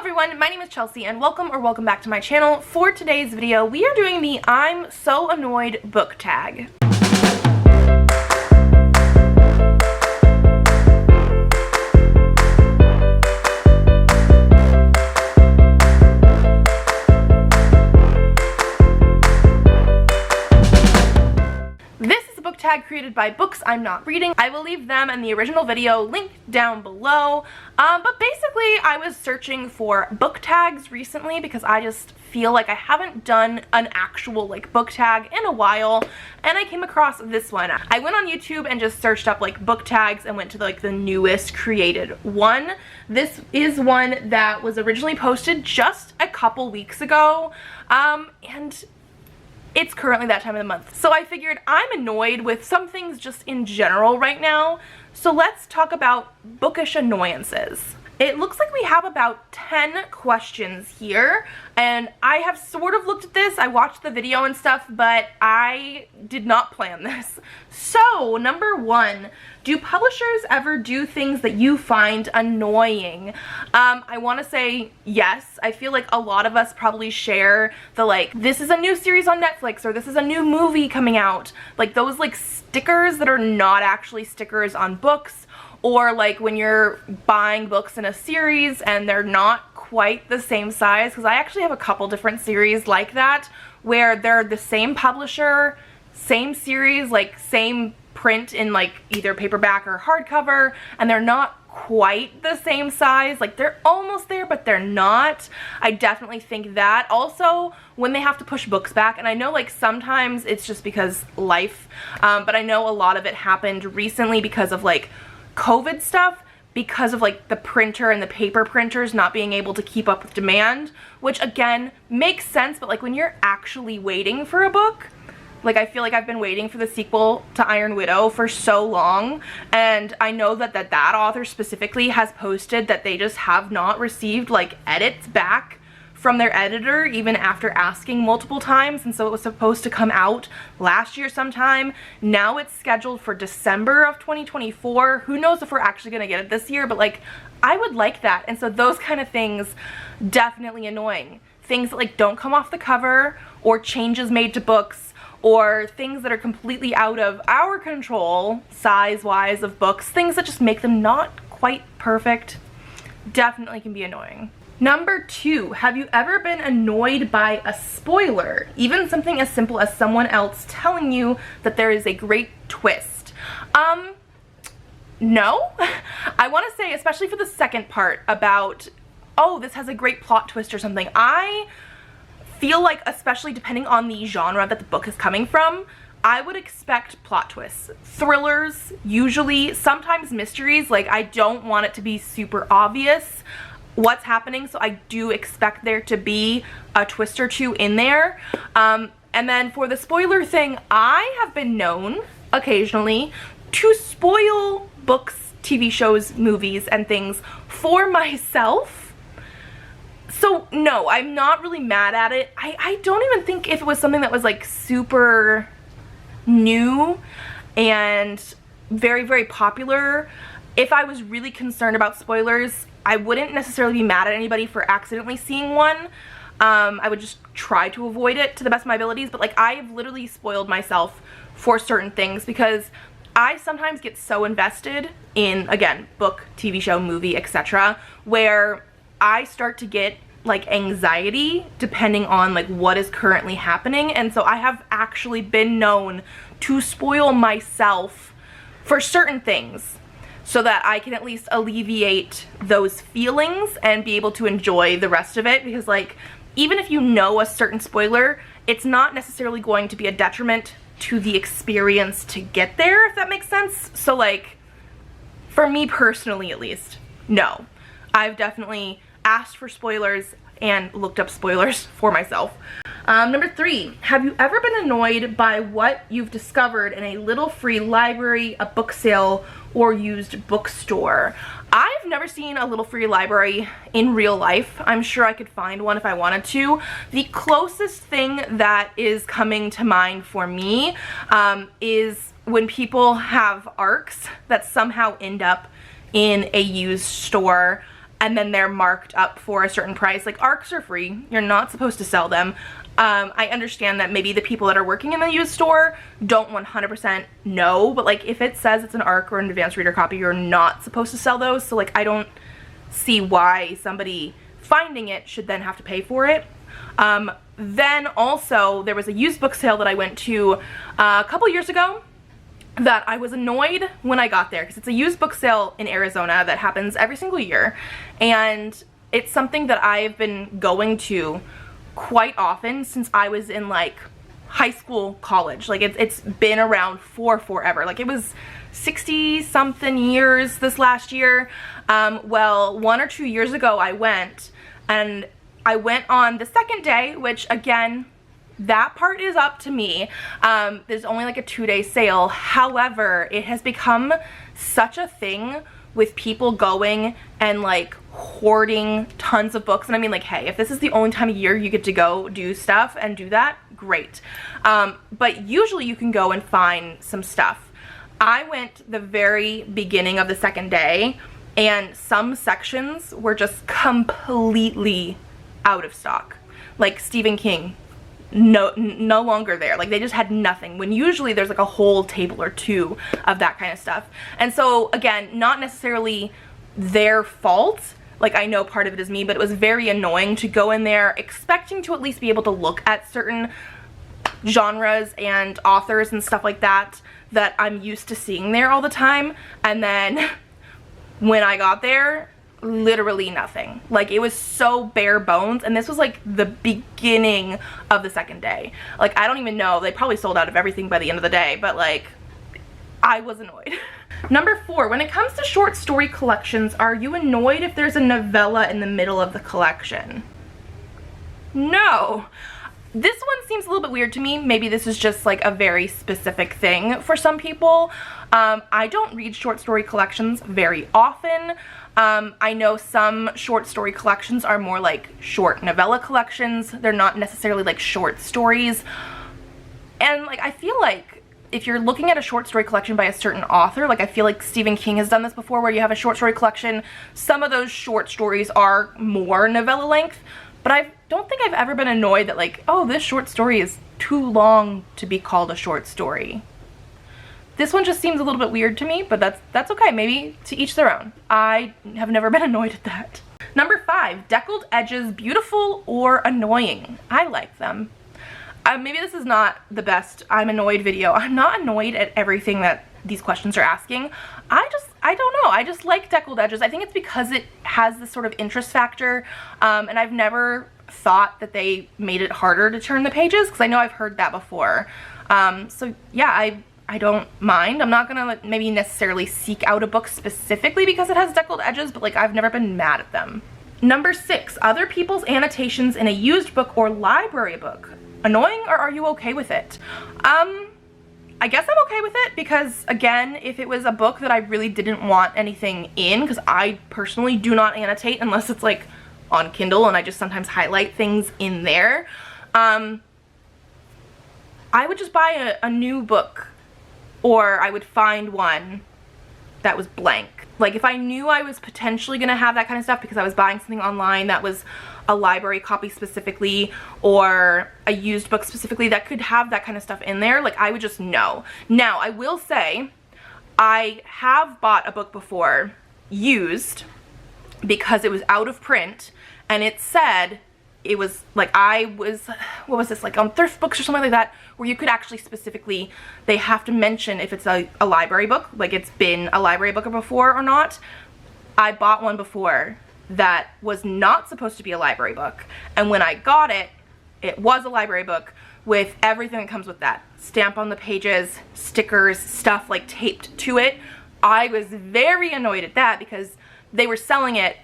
everyone, my name is Chelsea and welcome back to my channel. For today's video, we are doing the I'm So Annoyed book tag. Tag created by books I'm not reading. I will leave them and the original video linked down below. But basically I was searching for book tags recently because I just feel like I haven't done an actual book tag in a while, and I came across this one. I went on YouTube and just searched up book tags and went to the newest created one. This is one that was originally posted just a couple weeks ago, and it's currently that time of the month. So I figured I'm annoyed with some things just in general right now. So let's talk about bookish annoyances. It looks like we have about 10 questions here, and I have sort of looked at this. I watched the video and stuff, but I did not plan this. So, number 1, do publishers ever do things that you find annoying? I want to say yes. I feel like a lot of us probably share the this is a new series on Netflix, or this is a new movie coming out. Those stickers that are not actually stickers on books, or when you're buying books in a series and they're not quite the same size, because I actually have a couple different series like that where they're the same publisher, same series, same print in either paperback or hardcover, and they're not quite the same size. They're almost there, but they're not. I definitely think that. Also, when they have to push books back, and I know sometimes it's just because life, but I know a lot of it happened recently because of COVID stuff, because of the printer and the paper printers not being able to keep up with demand, which again makes sense. But when you're actually waiting for a book, I feel like I've been waiting for the sequel to Iron Widow for so long, and I know that author specifically has posted that they just have not received edits back from their editor even after asking multiple times. And so it was supposed to come out last year sometime. Now it's scheduled for December of 2024. Who knows if we're actually gonna get it this year, but I would like that. And so those kind of things, definitely annoying. Things that don't come off the cover, or changes made to books, or things that are completely out of our control size-wise of books, things that just make them not quite perfect, definitely can be annoying. Number 2, have you ever been annoyed by a spoiler? Even something as simple as someone else telling you that there is a great twist. No. I want to say, especially for the second part about, oh, this has a great plot twist or something, I feel especially depending on the genre that the book is coming from, I would expect plot twists. Thrillers, usually, sometimes mysteries, I don't want it to be super obvious what's happening, so I do expect there to be a twist or two in there. And then for the spoiler thing, I have been known occasionally to spoil books, TV shows, movies, and things for myself. So no, I'm not really mad at it. I don't even think if it was something that was super new and very, very popular, if I was really concerned about spoilers, I wouldn't necessarily be mad at anybody for accidentally seeing one. I would just try to avoid it to the best of my abilities, but I've literally spoiled myself for certain things because I sometimes get so invested in, again, book, TV show, movie, etc., where I start to get anxiety depending on what is currently happening. And so I have actually been known to spoil myself for certain things so that I can at least alleviate those feelings and be able to enjoy the rest of it, because even if you know a certain spoiler, it's not necessarily going to be a detriment to the experience to get there, if that makes sense. So for me personally at least, no. I've definitely asked for spoilers and looked up spoilers for myself. Number 3, have you ever been annoyed by what you've discovered in a little free library, a book sale, or used bookstore? I've never seen a little free library in real life. I'm sure I could find one if I wanted to. The closest thing that is coming to mind for me is when people have ARCs that somehow end up in a used store. and then they're marked up for a certain price. Like, ARCs are free. You're not supposed to sell them. I understand that maybe the people that are working in the used store don't 100% know, but like if it says it's an ARC or an advanced reader copy, you're not supposed to sell those. So like I don't see why somebody finding it should then have to pay for it. Then also there was a used book sale that I went to a couple years ago that I was annoyed when I got there, because it's a used book sale in Arizona that happens every single year, and it's something that I've been going to quite often since I was in like high school, college. Like it's been around for forever. Like it was 60 something years this last year. Well, 1 or 2 years ago I went, and I went on the second day, which again, that part is up to me. There's only like a 2-day sale. However, it has become such a thing with people going and like hoarding tons of books. And I mean, like, hey, if this is the only time of year you get to go do stuff and do that, great. But usually you can go and find some stuff. I went the very beginning of the second day, and some sections were just completely out of stock. Like Stephen King, no longer there. Like they just had nothing, when usually there's like a whole table or two of that kind of stuff. And so again, not necessarily their fault. Like I know part of it is me, but it was very annoying to go in there expecting to at least be able to look at certain genres and authors and stuff like that that I'm used to seeing there all the time, and then when I got there, literally nothing. Like it was so bare bones, and this was like the beginning of the second day. Like I don't even know, they probably sold out of everything by the end of the day, but like I was annoyed. Number 4, when it comes to short story collections, are you annoyed if there's a novella in the middle of the collection? No. This one seems a little bit weird to me. Maybe this is just like a very specific thing for some people. I don't read short story collections very often. I know some short story collections are more like short novella collections. They're not necessarily like short stories. And like I feel like if you're looking at a short story collection by a certain author, like I feel like Stephen King has done this before, where you have a short story collection, some of those short stories are more novella length, but I don't think I've ever been annoyed that like, oh, this short story is too long to be called a short story. This one just seems a little bit weird to me, but that's okay. Maybe to each their own. I have never been annoyed at that. Number 5, deckled edges, beautiful or annoying? I like them. Maybe this is not the best I'm annoyed video. I'm not annoyed at everything that these questions are asking. I don't know. I just like deckled edges. I think it's because it has this sort of interest factor, and I've never thought that they made it harder to turn the pages, because I know I've heard that before. So yeah, I don't mind. I'm not gonna like, maybe necessarily seek out a book specifically because it has deckled edges, but like I've never been mad at them. Number 6, other people's annotations in a used book or library book. Annoying, or are you okay with it? I guess I'm okay with it, because again, if it was a book that I really didn't want anything in, because I personally do not annotate unless it's like on Kindle and I just sometimes highlight things in there, I would just buy a new book, or I would find one that was blank. Like if I knew I was potentially gonna have that kind of stuff because I was buying something online that was a library copy specifically, or a used book specifically that could have that kind of stuff in there, like I would just know. Now I will say I have bought a book before used because it was out of print, and it said it was like, what was this, like on thrift books or something like that, where you could actually specifically, they have to mention if it's a library book, like it's been a library book before or not. I bought one before that was not supposed to be a library book, and when I got it, it was a library book with everything that comes with that. Stamp on the pages, stickers, stuff like taped to it. I was very annoyed at that because they were selling it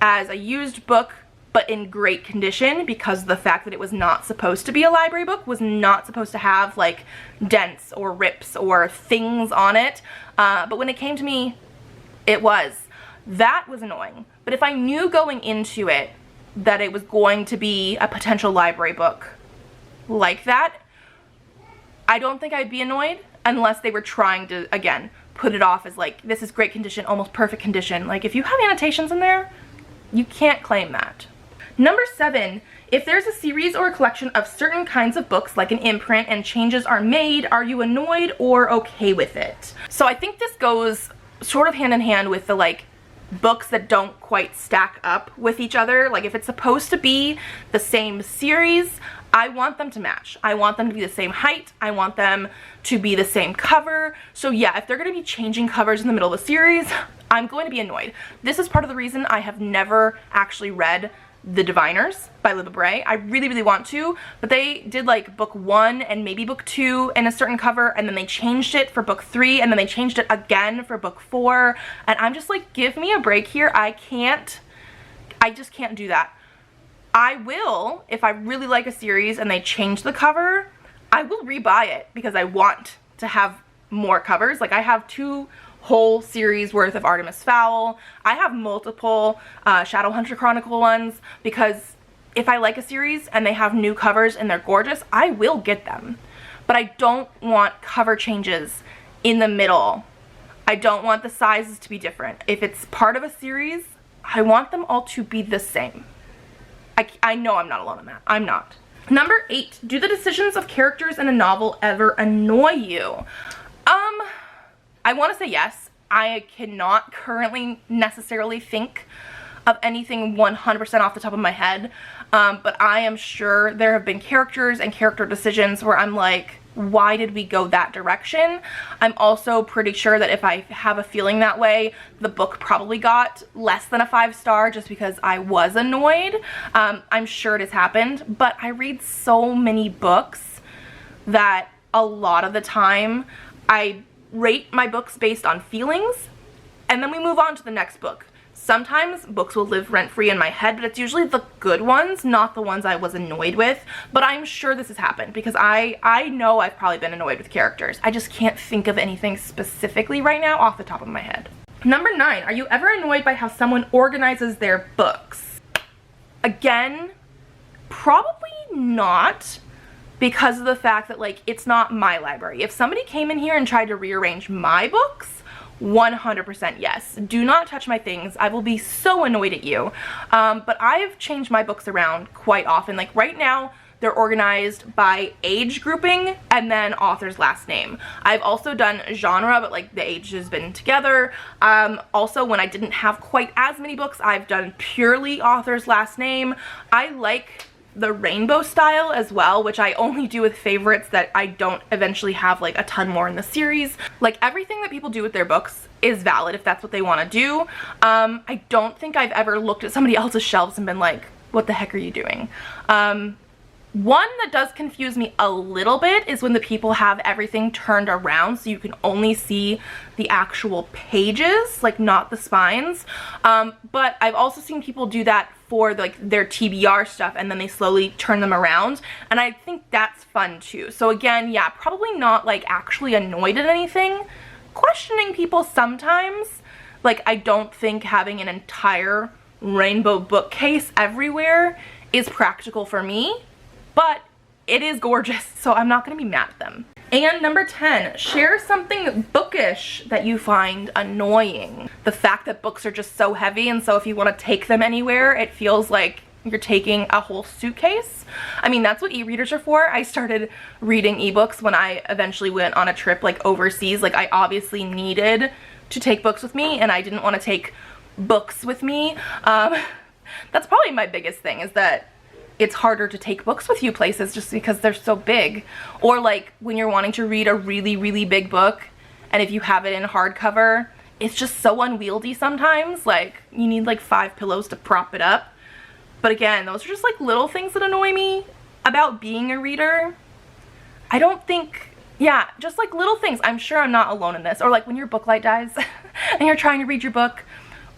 as a used book but in great condition, because the fact that it was not supposed to be a library book, was not supposed to have like dents or rips or things on it, but when it came to me, it was. That was annoying. But if I knew going into it that it was going to be a potential library book like that, I don't think I'd be annoyed, unless they were trying to, again, put it off as like, this is great condition, almost perfect condition. Like if you have annotations in there, You can't claim that. Number 7, if there's a series or a collection of certain kinds of books, like an imprint, and changes are made, are you annoyed or okay with it? So I think this goes sort of hand in hand with the like books that don't quite stack up with each other. Like if it's supposed to be the same series, I want them to match. I want them to be the same height. I want them to be the same cover. So yeah, if they're going to be changing covers in the middle of a series, I'm going to be annoyed. This is part of the reason I have never actually read The Diviners by Libba Bray. I really, really want to, but they did like book 1 and maybe book 2 in a certain cover, and then they changed it for book 3, and then they changed it again for book 4, and I'm just like, give me a break here. I just can't do that. I will, if I really like a series and they change the cover, I will rebuy it because I want to have more covers. Like I have 2 whole series worth of Artemis Fowl. I have multiple Shadowhunter Chronicle ones because if I like a series and they have new covers and they're gorgeous, I will get them. But I don't want cover changes in the middle. I don't want the sizes to be different. If it's part of a series, I want them all to be the same. I know I'm not alone in that. I'm not. Number 8, do the decisions of characters in a novel ever annoy you? I want to say yes. I cannot currently necessarily think of anything 100% off the top of my head, but I am sure there have been characters and character decisions where I'm like, why did we go that direction? I'm also pretty sure that if I have a feeling that way, the book probably got less than a 5-star just because I was annoyed. I'm sure it has happened, but I read so many books that a lot of the time I rate my books based on feelings, and then we move on to the next book. Sometimes books will live rent-free in my head, but it's usually the good ones, not the ones I was annoyed with. But I'm sure this has happened because I know I've probably been annoyed with characters. I just can't think of anything specifically right now off the top of my head. Number 9, are you ever annoyed by how someone organizes their books? Again, probably not, because of the fact that like it's not my library. If somebody came in here and tried to rearrange my books, 100% yes. Do not touch my things. I will be so annoyed at you. But I've changed my books around quite often. Like right now, they're organized by age grouping and then author's last name. I've also done genre, but like the age has been together. Also, when I didn't have quite as many books, I've done purely author's last name. I like the rainbow style as well, which I only do with favorites that I don't eventually have like a ton more in the series. Like everything that people do with their books is valid if that's what they want to do. I don't think I've ever looked at somebody else's shelves and been like, what the heck are you doing? One that does confuse me a little bit is when the people have everything turned around so you can only see the actual pages, like not the spines. But I've also seen people do that for like their TBR stuff and then they slowly turn them around, and I think that's fun too. So again, yeah, probably not like actually annoyed at anything. Questioning people sometimes. Like I don't think having an entire rainbow bookcase everywhere is practical for me, but it is gorgeous, so I'm not gonna be mad at them. And number 10, share something bookish that you find annoying. The fact that books are just so heavy, and so if you want to take them anywhere, it feels like you're taking a whole suitcase. I mean, that's what e-readers are for. I started reading ebooks when I eventually went on a trip like overseas. Like I obviously needed to take books with me, and I didn't want to take books with me. That's probably my biggest thing, is that it's harder to take books with you places just because they're so big. Or like when you're wanting to read a really, really big book, and if you have it in hardcover, it's just so unwieldy sometimes. Like you need like 5 pillows to prop it up. But again, those are just like little things that annoy me about being a reader. I don't think, yeah, just like little things. I'm sure I'm not alone in this. Or like when your book light dies and you're trying to read your book.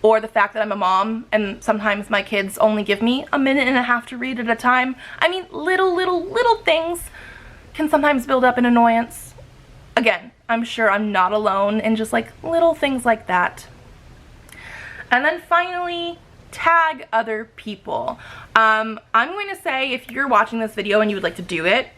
Or the fact that I'm a mom and sometimes my kids only give me a minute and a half to read at a time. I mean, little things can sometimes build up an annoyance. Again, I'm sure I'm not alone in just like little things like that. And then finally, tag other people. I'm going to say if you're watching this video and you would like to do it,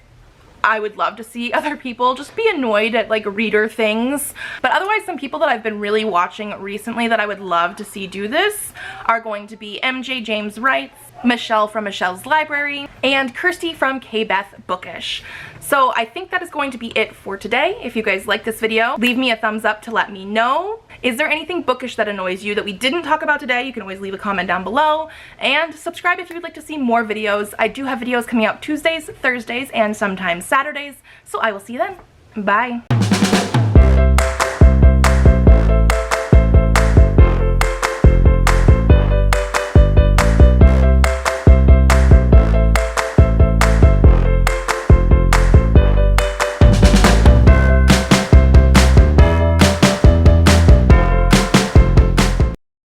I would love to see other people just be annoyed at like reader things. But otherwise, some people that I've been really watching recently that I would love to see do this are going to be MJ James Wrights, Michelle from Michelle's Library, and Kirsty from K-Beth Bookish. So I think that is going to be it for today. If you guys like this video, leave me a thumbs up to let me know. Is there anything bookish that annoys you that we didn't talk about today? You can always leave a comment down below, and subscribe if you would like to see more videos. I do have videos coming out Tuesdays, Thursdays, and sometimes Saturdays, so I will see you then. Bye.